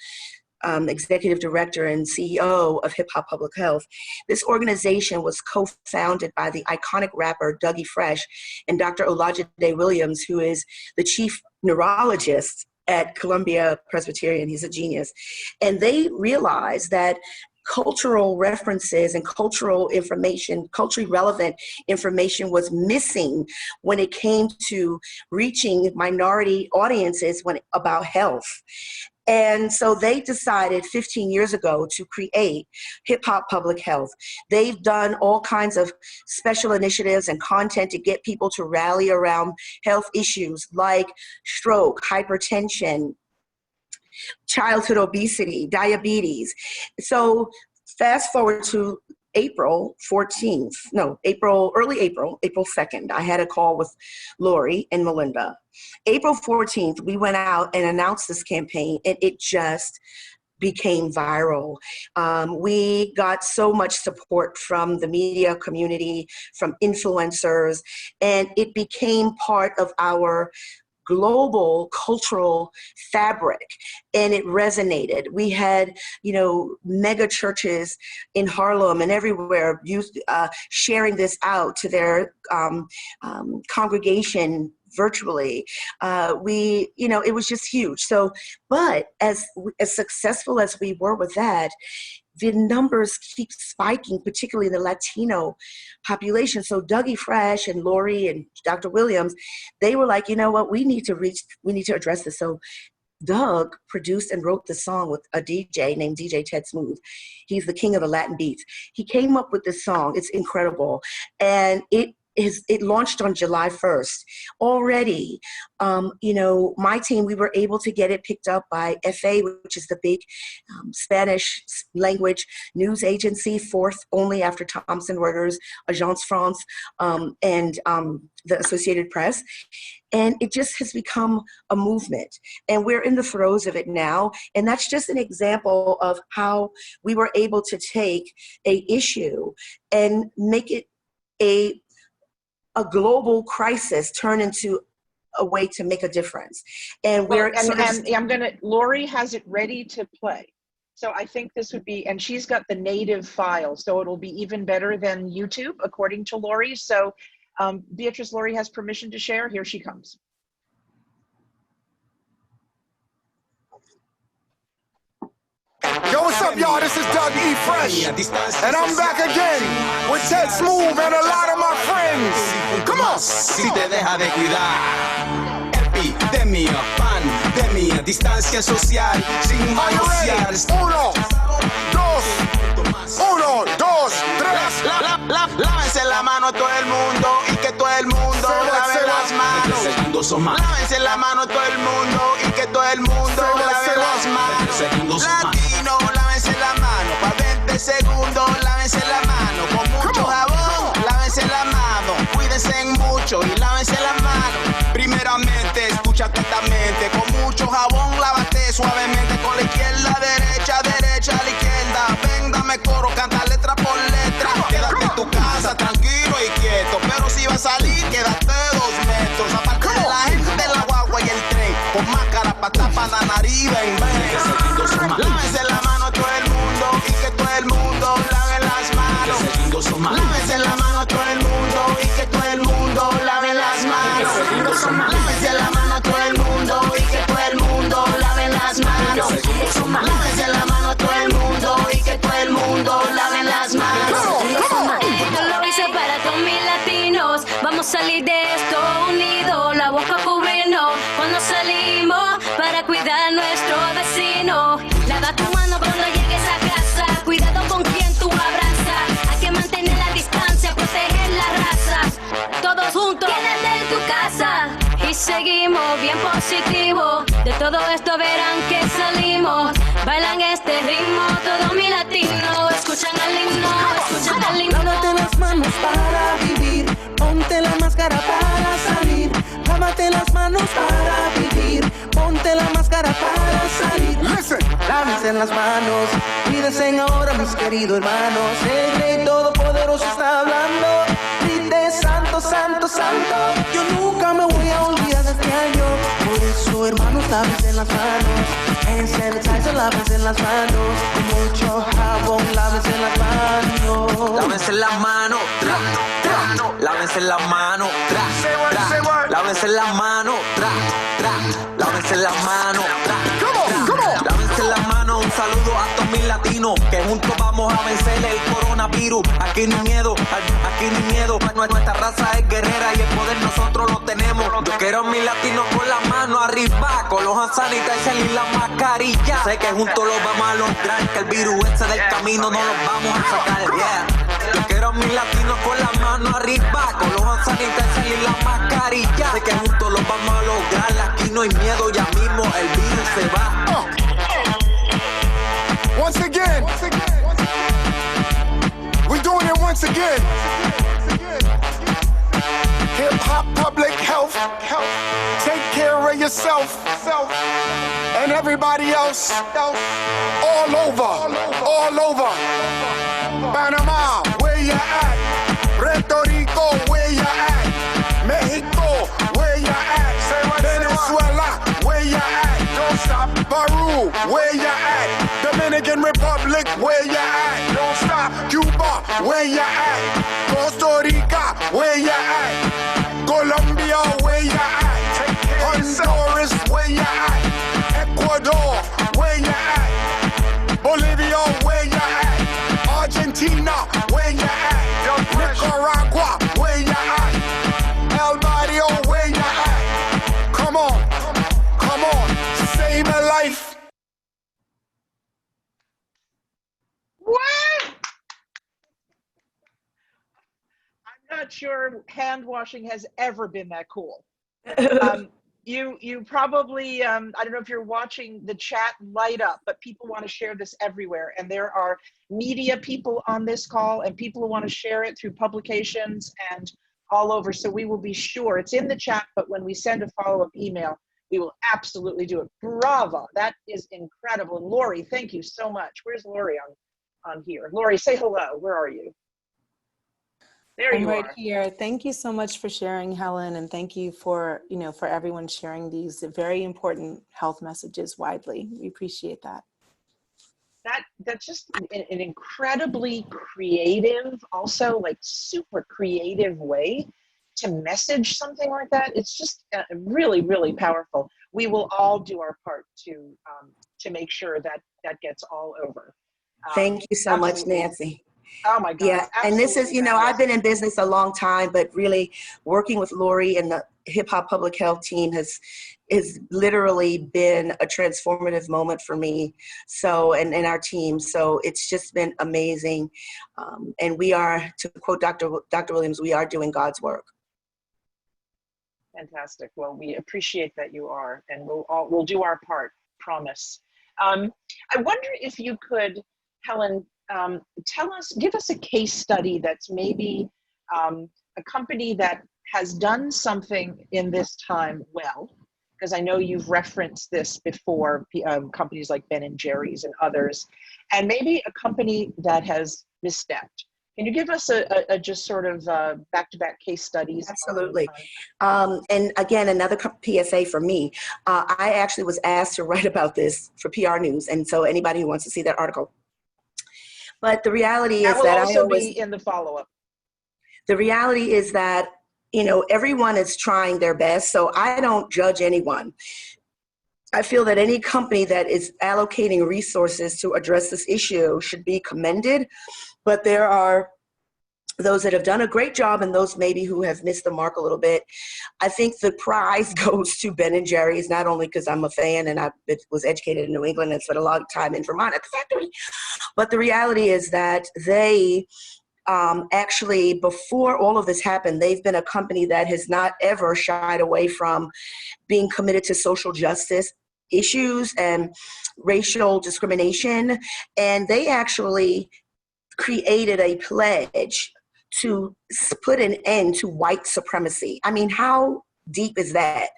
executive director and CEO of Hip Hop Public Health. This organization was co-founded by the iconic rapper Dougie Fresh and Dr. Olajide Williams, who is the chief neurologist at Columbia Presbyterian. He's a genius. And they realized that cultural references and cultural information, culturally relevant information was missing when it came to reaching minority audiences about health. And so they decided 15 years ago to create Hip Hop Public Health. They've done all kinds of special initiatives and content to get people to rally around health issues like stroke, hypertension, childhood obesity, diabetes. So fast forward to early April 2nd, I had a call with Lori and Melinda. April 14th, we went out and announced this campaign, and it just became viral. We got so much support from the media community, from influencers, and it became part of our global cultural fabric, and it resonated. We had, mega churches in Harlem and everywhere sharing this out to their congregation virtually. It was just huge. So, but as successful as we were with that, the numbers keep spiking, particularly in the Latino population. So Dougie Fresh and Lori and Dr. Williams, they were like, you know what, we need to address this. So Doug produced and wrote the song with a DJ named DJ Ted Smooth. He's the king of the Latin beats. He came up with this song. It's incredible. And it launched on July 1st. Already, my team, we were able to get it picked up by FA, which is the big Spanish language news agency, fourth only after Thomson Reuters, Agence France, and the Associated Press. And it just has become a movement. And we're in the throes of it now. And that's just an example of how we were able to take a issue and make it a global crisis turn into a way to make a difference. And Lori has it ready to play. So I think this would be, and she's got the native file, so it'll be even better than YouTube, according to Lori. So Beatrice, Lori has permission to share. Here she comes. Yo, what's up, y'all? This is Doug E. Fresh, and I'm back again with Ted Smooth and a lot of my friends. Come on! Si te deja de cuidar, epidemia, pandemia, distancia social, sin manosear. Uno, dos, tres. Lávense la mano todo el mundo y que todo el mundo lave las manos. Lávense la mano todo el mundo y que todo el mundo lave las manos. Latino, lávense la mano. Pa' 20 segundos, lávense la mano. Con mucho jabón, lávense la mano. Cuídense mucho y lávense la mano. Primeramente, escucha atentamente. Con mucho jabón, lávate suavemente. Con la izquierda, derecha, a la izquierda. Ven, dame coro, canta letra por letra. Quédate en tu casa, tranquilo y quieto. Pero si vas a salir, quédate 2 metros. Aparte de la gente de la guagua y el tren. Con máscara pa' tapar la nariz, ven. Lávense la mano a todo el mundo y que todo el mundo lave las manos. Lávense la mano a todo el mundo y que todo el mundo lave las manos. Lávense la mano a todo el mundo y que todo el mundo lave las manos. Lávense la mano a todo el mundo y que todo el mundo lave las manos. Esto lo hice para todos mis latinos. Vamos a salir de esto unidos, la boca cubrirnos cuando salimos para cuidar a nuestro vecino. Lava tu mano cuando llegues a casa, cuidado con quien tú abrazas. Hay que mantener la distancia, proteger la raza. Todos juntos, quédate en tu casa y seguimos bien positivo. De todo esto verán que salimos. Bailan este ritmo, todos mis latinos. Escuchan el himno, escuchan el himno. Lávate las manos para vivir, ponte la máscara para salir. Lávate las manos para vivir, ponte la máscara para salir. Listen. Lávense las manos, cuídense ahora mis queridos hermanos. El Rey Todopoderoso está hablando. Grite santo, santo, santo. Yo nunca me voy a olvidar de este año. Por eso hermanos, lávense las manos. En sanitizer, lávense las manos. Con mucho jabón, lávense las manos. Lávense las manos, tra, tra. Lávense las manos, tra, tra. Lávense las manos, tra, tra. Lávense las manos, tra, tra. Lávense las manos, un saludo a todos mis latinos, que juntos vamos a vencer el coronavirus. Aquí no hay miedo, aquí no hay miedo. Nuestra raza es guerrera y el poder nosotros lo tenemos. Yo quiero a mis latinos con las manos arriba, con los hand sanitizer y la mascarilla. Sé que juntos lo vamos a lograr, que el virus ese del camino no lo vamos a sacar, yeah. Yo quiero a mis latinos con las manos arriba, con los hand sanitizer y la mascarilla. Sé que juntos lo vamos a lograr, aquí no hay miedo, ya mismo el virus se va. Once again, we do once again. Hip hop, public health. Take care of yourself and everybody else. All over. Panama, where you at? Puerto Rico, where you at? Mexico, where you at? Venezuela, where you at? Don't stop. Peru, where you at? Dominican Republic, where you at? Don't stop. Cuba, where you at? Costa Rica, where you at? Colombia, where you at? Honduras, where you at? Ecuador, where you at? Bolivia, where you at? Argentina, where you at? Nicaragua, where you at? El Barrio, where you at? Come on, save a life. What? I'm not sure hand washing has ever been that cool. You probably, I don't know if you're watching the chat light up, but people want to share this everywhere. And there are media people on this call and people who want to share it through publications and all over. So we will be sure, it's in the chat, but when we send a follow-up email, we will absolutely do it. Bravo, that is incredible. And Lori, thank you so much. Where's Lori on here? Lori, say hello, where are you? There you I'm right are. here. Thank you so much for sharing, Helen, and thank you for, for everyone sharing these very important health messages widely. We appreciate that. That's just an incredibly creative, also like super creative way to message something like that. It's just really, really powerful. We will all do our part to make sure that gets all over. Thank you so much, Absolutely. Nancy. Oh my God. Yeah, and this is, absolutely I've been in business a long time, but really working with Lori and the Hip Hop Public Health team has literally been a transformative moment for me. So, and our team. So it's just been amazing. And we are, to quote Dr. Williams, we are doing God's work. Fantastic. Well, we appreciate that you are, and we'll do our part, promise. I wonder if you could, Helen, give us a case study that's maybe a company that has done something in this time well, because I know you've referenced this before, companies like Ben & Jerry's and others, and maybe a company that has misstepped. Can you give us a just sort of back-to-back case studies? Absolutely. And again, another PSA for me. I actually was asked to write about this for PR News, and so anybody who wants to see that article. But the reality is that I always be in the follow-up. The reality is that, everyone is trying their best, so I don't judge anyone. I feel that any company that is allocating resources to address this issue should be commended, but there are those that have done a great job and those maybe who have missed the mark a little bit. I think the prize goes to Ben & Jerry's, not only because I'm a fan and I was educated in New England and spent a lot of time in Vermont at the factory, but the reality is that they actually, before all of this happened, they've been a company that has not ever shied away from being committed to social justice issues and racial discrimination. And they actually created a pledge to put an end to white supremacy. I mean, how deep is that?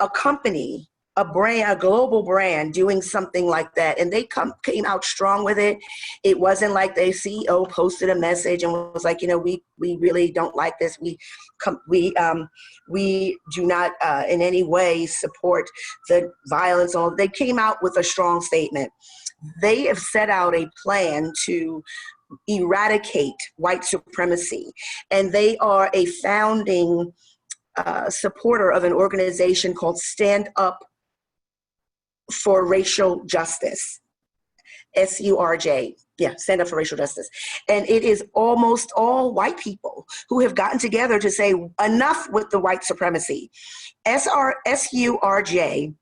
A company, a brand, a global brand doing something like that, and they came out strong with it. It wasn't like the CEO posted a message and was like, we really don't like this. We do not in any way support the violence. They came out with a strong statement. They have set out a plan to eradicate white supremacy, and they are a founding supporter of an organization called Stand Up for Racial Justice, SURJ. Yeah, Stand Up for Racial Justice. And it is almost all white people who have gotten together to say enough with the white supremacy. SURJ,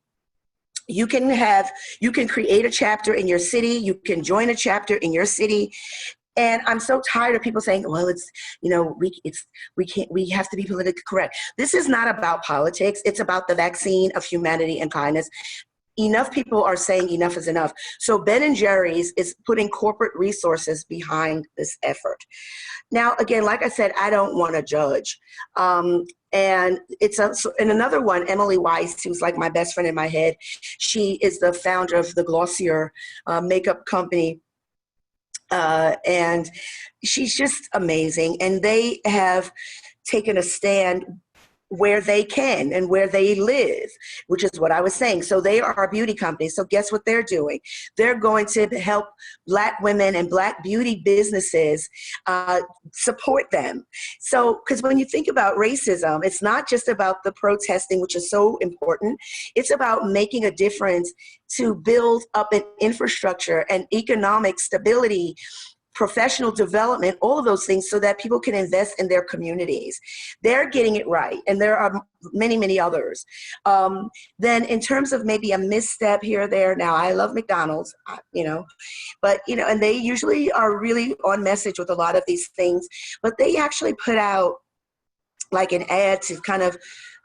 you can create a chapter in your city, you can join a chapter in your city. And I'm so tired of people saying, well, we have to be politically correct. This is not about politics. It's about the vaccine of humanity and kindness. enough people are saying enough is enough. So Ben and Jerry's is putting corporate resources behind this effort. Now, again, like I said, I don't want to judge. And and another one, Emily Weiss, who's like my best friend in my head. She is the founder of the Glossier makeup company. And she's just amazing. And they have taken a stand where they can and where they live, which is what I was saying. So they are a beauty company. So guess what they're doing? They're going to help Black women and Black beauty businesses support them. So, because when you think about racism, it's not just about the protesting, which is so important. It's about making a difference to build up an infrastructure and economic stability, professional development, all of those things, so that people can invest in their communities. They're getting it right, and there are many, many others. Then in terms of maybe a misstep here or there, now I love McDonald's, but, and they usually are really on message with a lot of these things, but they actually put out like an ad to kind of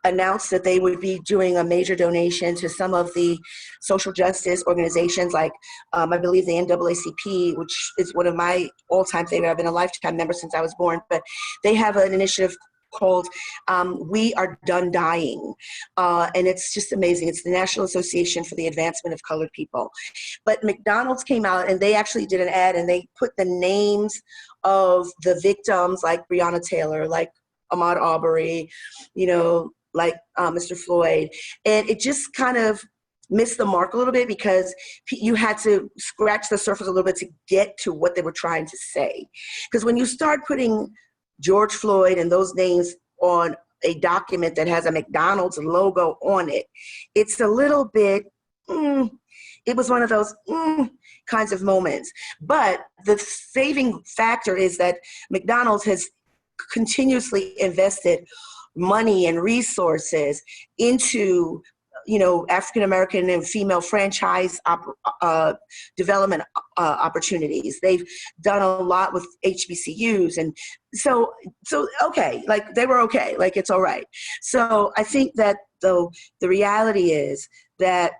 announced that they would be doing a major donation to some of the social justice organizations, like I believe the NAACP, which is one of my all-time favorite. I've been a lifetime member since I was born, but they have an initiative called We Are Done Dying. And it's just amazing. It's the National Association for the Advancement of Colored People. But McDonald's came out and they actually did an ad, and they put the names of the victims, like Breonna Taylor, like Ahmaud Arbery, like Mr. Floyd. And it just kind of missed the mark a little bit, because you had to scratch the surface a little bit to get to what they were trying to say. Because when you start putting George Floyd and those names on a document that has a McDonald's logo on it, it's a little bit, it was one of those kinds of moments. But the saving factor is that McDonald's has continuously invested money and resources into, African American and female franchise development opportunities. They've done a lot with HBCUs, and so okay, like they were okay, like it's all right. So I think that though the reality is that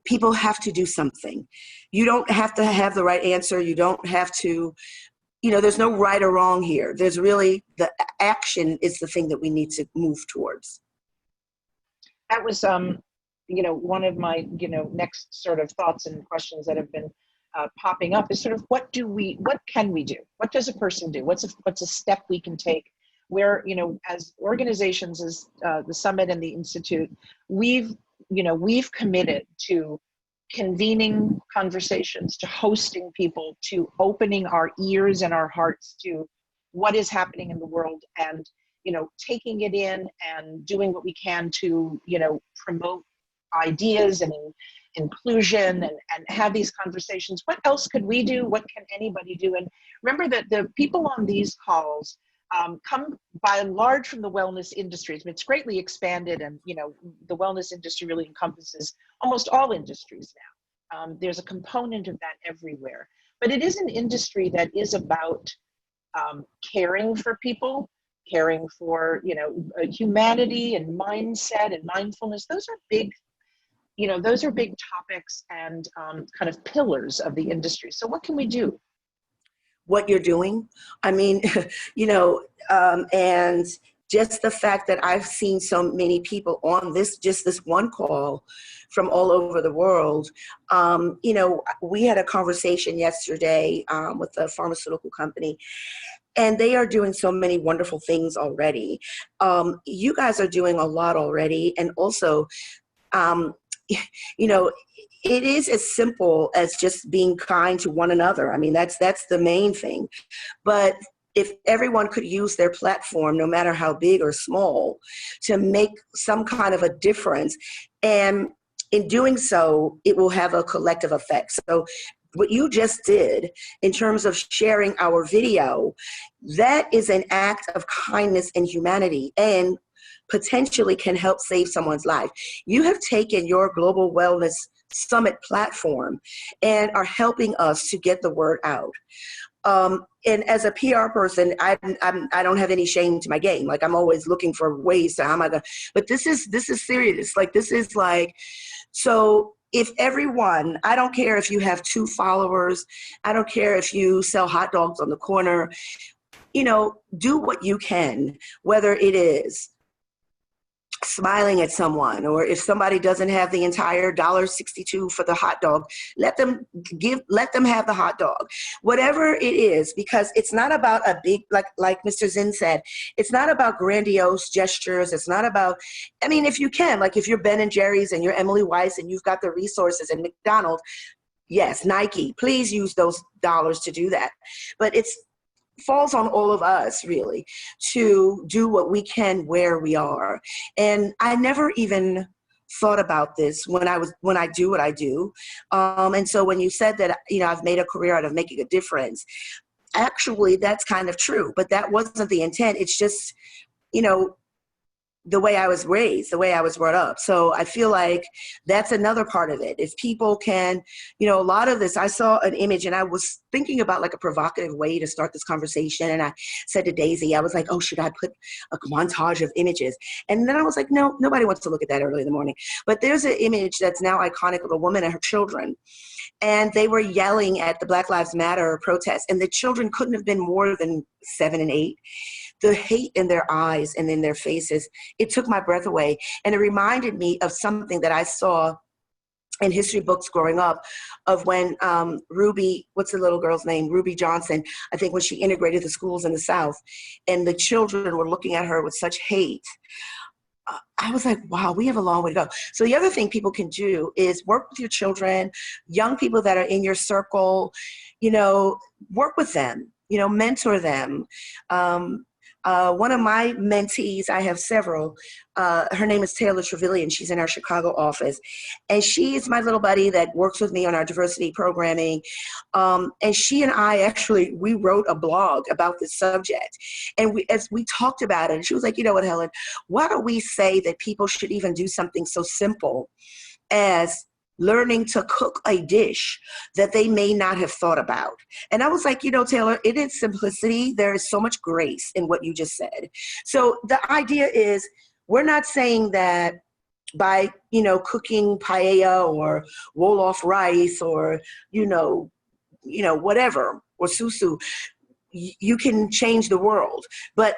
people have to do something. You don't have to have the right answer. You don't have to. There's no right or wrong here. There's really, the action is the thing that we need to move towards. That was, one of my, next sort of thoughts and questions that have been popping up is sort of what can we do? What does a person do? What's a step we can take where, as organizations, as the Summit and the Institute, we've committed to convening conversations, to hosting people, to opening our ears and our hearts to what is happening in the world, and taking it in and doing what we can to promote ideas and inclusion and have these conversations. What else could we do? What can anybody do? And remember that the people on these calls come by and large from the wellness industries. It's greatly expanded, and the wellness industry really encompasses almost all industries now. There's a component of that everywhere, but it is an industry that is about caring for people, caring for humanity and mindset and mindfulness. Those are big topics and kind of pillars of the industry. So what can we do? What you're doing. I mean, and just the fact that I've seen so many people on this one call from all over the world. We had a conversation yesterday with a pharmaceutical company, and they are doing so many wonderful things already. You guys are doing a lot already. And also, it is as simple as just being kind to one another. I mean, that's the main thing. But if everyone could use their platform, no matter how big or small, to make some kind of a difference, and in doing so, it will have a collective effect. So what you just did in terms of sharing our video, that is an act of kindness and humanity, and potentially can help save someone's life. You have taken your Global Wellness Summit platform and are helping us to get the word out. And as a PR person, I don't have any shame to my game. Like, I'm always looking for ways to, how am I gonna, but this is serious. Like, this is like So if everyone, I don't care if you have 2 followers, I don't care if you sell hot dogs on the corner, do what you can, whether it is smiling at someone, or if somebody doesn't have the entire $1.62 for the hot dog, let them have the hot dog, whatever it is, because it's not about a big, like Mr. Zinn said, it's not about grandiose gestures. It's not about, if you can, like if you're Ben and Jerry's and you're Emily Weiss and you've got the resources, and McDonald's, yes, Nike, please use those dollars to do that. But it's falls on all of us, really, to do what we can where we are. And I never even thought about this when I do what I do. And so when you said that, I've made a career out of making a difference, actually that's kind of true, but that wasn't the intent. It's just, the way I was raised, the way I was brought up. So I feel like that's another part of it. If people can, a lot of this, I saw an image and I was thinking about like a provocative way to start this conversation. And I said to Daisy, I was like, oh, should I put a montage of images? And then I was like, no, nobody wants to look at that early in the morning. But there's an image that's now iconic of a woman and her children. And they were yelling at the Black Lives Matter protest. And the children couldn't have been more than 7 and 8. The hate in their eyes and in their faces, it took my breath away. And it reminded me of something that I saw in history books growing up, of when Ruby, what's the little girl's name? Ruby Johnson, I think when she integrated the schools in the South, and the children were looking at her with such hate. I was like, wow, we have a long way to go. So the other thing people can do is work with your children, young people that are in your circle, work with them, mentor them. One of my mentees, I have several, her name is Taylor Trevelyan. She's in our Chicago office. And she is my little buddy that works with me on our diversity programming. And she and I we wrote a blog about this subject. And as we talked about it, she was like, you know what, Helen, why don't we say that people should even do something so simple as learning to cook a dish that they may not have thought about. And I was like, Taylor, in its simplicity, there is so much grace in what you just said. So the idea is, we're not saying that by, cooking paella or Wolof rice or, whatever, or susu, you can change the world. But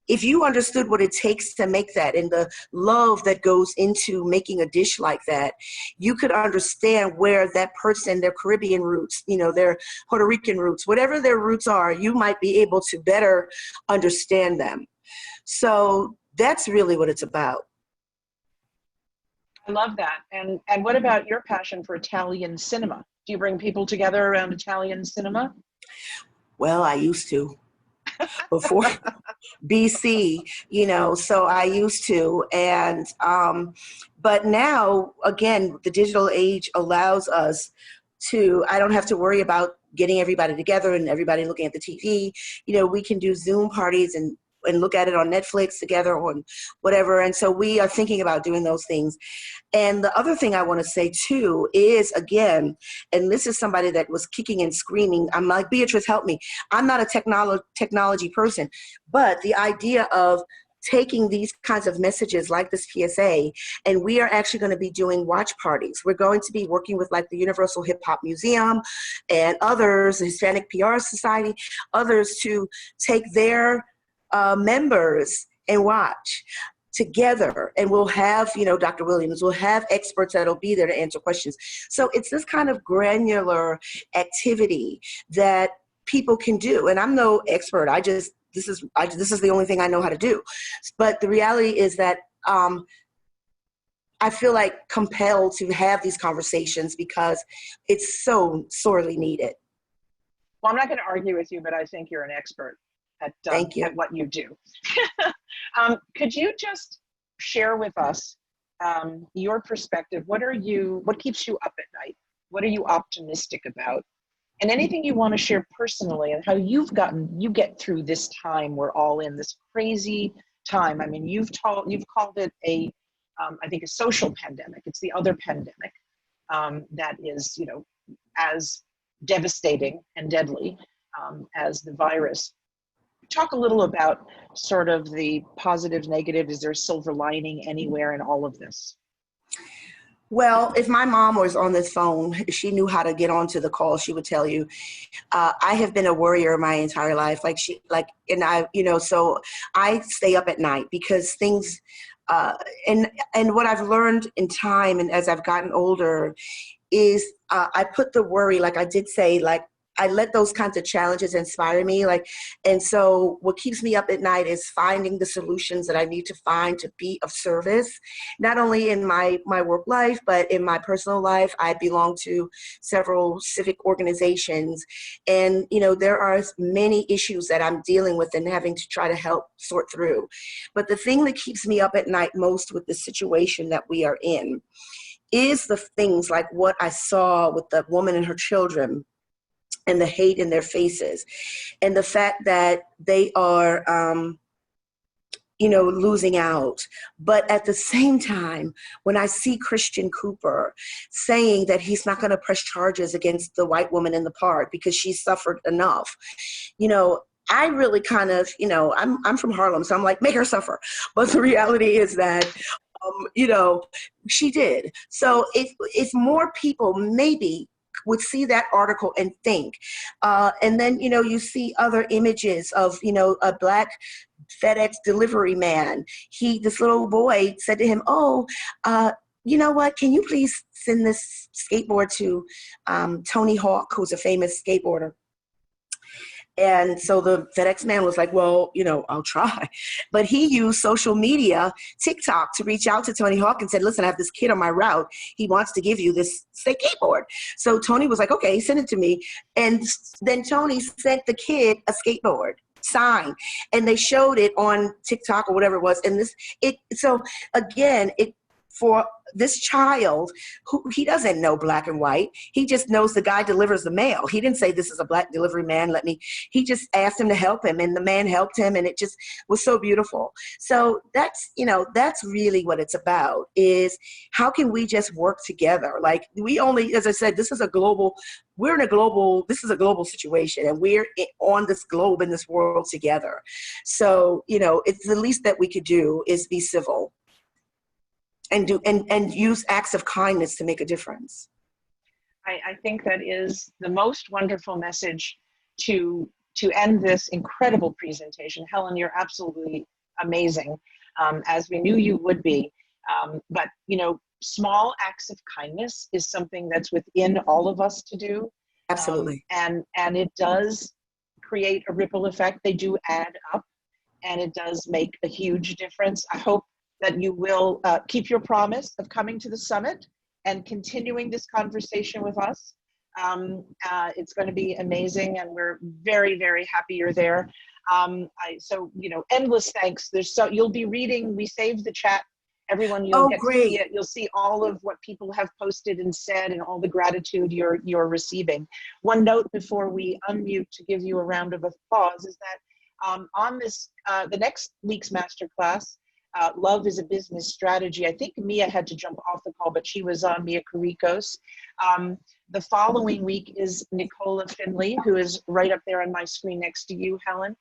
if you understood what it takes to make that and the love that goes into making a dish like that, you could understand where that person, their Caribbean roots, their Puerto Rican roots, whatever their roots are, you might be able to better understand them. So that's really what it's about. I love that. And what about your passion for Italian cinema? Do you bring people together around Italian cinema? Well, I used to. Before BC, so I used to. And, but now, again, the digital age allows us to, I don't have to worry about getting everybody together and everybody looking at the TV. We can do Zoom parties and look at it on Netflix together or whatever. And so we are thinking about doing those things. And the other thing I want to say too is, again, and this is somebody that was kicking and screaming, I'm like, Beatrice, help me. I'm not a technology person, but the idea of taking these kinds of messages like this PSA, and we are actually going to be doing watch parties. We're going to be working with like the Universal Hip Hop Museum and others, the Hispanic PR Society, others, to take their members and watch together. And we'll have, Dr. Williams, we'll have experts that'll be there to answer questions. So it's this kind of granular activity that people can do. And I'm no expert. This is the only thing I know how to do. But the reality is that I feel like compelled to have these conversations because it's so sorely needed. Well, I'm not going to argue with you, but I think you're an expert at what you do. Could you just share with us your perspective? What keeps you up at night? What are you optimistic about? And anything you want to share personally and how you get through this time we're all in, this crazy time. I mean, you've called it I think a social pandemic. It's the other pandemic that is, as devastating and deadly as the virus. Talk a little about sort of the positive, negative. Is there a silver lining anywhere in all of this? Well, if my mom was on this phone, if she knew how to get onto the call, she would tell you, I have been a worrier my entire life. So I stay up at night because things, and what I've learned in time and as I've gotten older is I put the worry, like I did say, like I let those kinds of challenges inspire me. And so what keeps me up at night is finding the solutions that I need to find to be of service, not only in my work life, but in my personal life. I belong to several civic organizations, and, there are many issues that I'm dealing with and having to try to help sort through. But the thing that keeps me up at night most with the situation that we are in is the things like what I saw with the woman and her children, and the hate in their faces, and the fact that they are, losing out. But at the same time, when I see Christian Cooper saying that he's not going to press charges against the white woman in the park because she suffered enough, I really kind of, I'm from Harlem, so I'm like, make her suffer. But the reality is that, she did. So if more people maybe would see that article and think, and then, you see other images of, a Black FedEx delivery man. This little boy said to him, you know what, can you please send this skateboard to Tony Hawk, who's a famous skateboarder? And so the FedEx man was like, well, I'll try. But he used social media, TikTok, to reach out to Tony Hawk and said, listen, I have this kid on my route. He wants to give you this skateboard. So Tony was like, okay, send it to me. And then Tony sent the kid a skateboard sign, and they showed it on TikTok or whatever it was. And for this child, who he doesn't know black and white, he just knows the guy delivers the mail. He didn't say, this is a Black delivery man, he just asked him to help him, and the man helped him, and it just was so beautiful. So that's really what it's about, is how can we just work together? Like, as I said, this is a global situation, and we're on this globe, in this world together. So, it's the least that we could do is be civil and use acts of kindness to make a difference. I think that is the most wonderful message to end this incredible presentation. Helen, you're absolutely amazing, as we knew you would be. But, small acts of kindness is something that's within all of us to do. Absolutely. And it does create a ripple effect. They do add up, and it does make a huge difference. I hope that you will keep your promise of coming to the summit and continuing this conversation with us. It's going to be amazing, and we're very, very happy you're there. Endless thanks. You'll be reading. We saved the chat. Everyone, you'll get to see it. You'll see all of what people have posted and said, and all the gratitude you're receiving. One note before we unmute to give you a round of applause is that on this the next week's masterclass, Love is a Business Strategy. I think Mia had to jump off the call, but she was on, Mia Caricos. The following week is Nicola Finley, who is right up there on my screen next to you, Helen.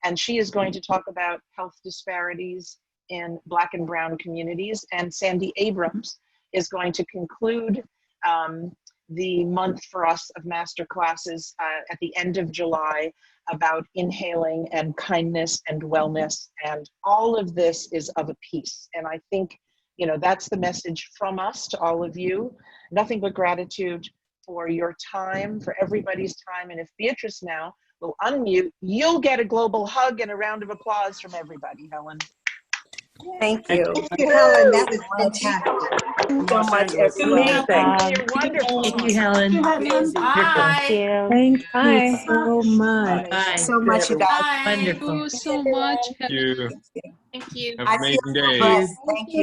And she is going to talk about health disparities in Black and Brown communities. And Sandy Abrams is going to conclude the month for us of master classes at the end of July about inhaling and kindness and wellness. And all of this is of a piece. And I think, that's the message from us to all of you. Nothing but gratitude for your time, for everybody's time. And if Beatrice now will unmute, you'll get a global hug and a round of applause from everybody, Helen. Thank you. Thank you, Helen. That was fantastic. So much, everyone. You're wonderful. Thank you, Helen. Bye. Thank Bye. you so much. Bye. So much, you guys. Wonderful. Thank you so much. Thank you. Thank you. Have an amazing day. Blessed. Thank you.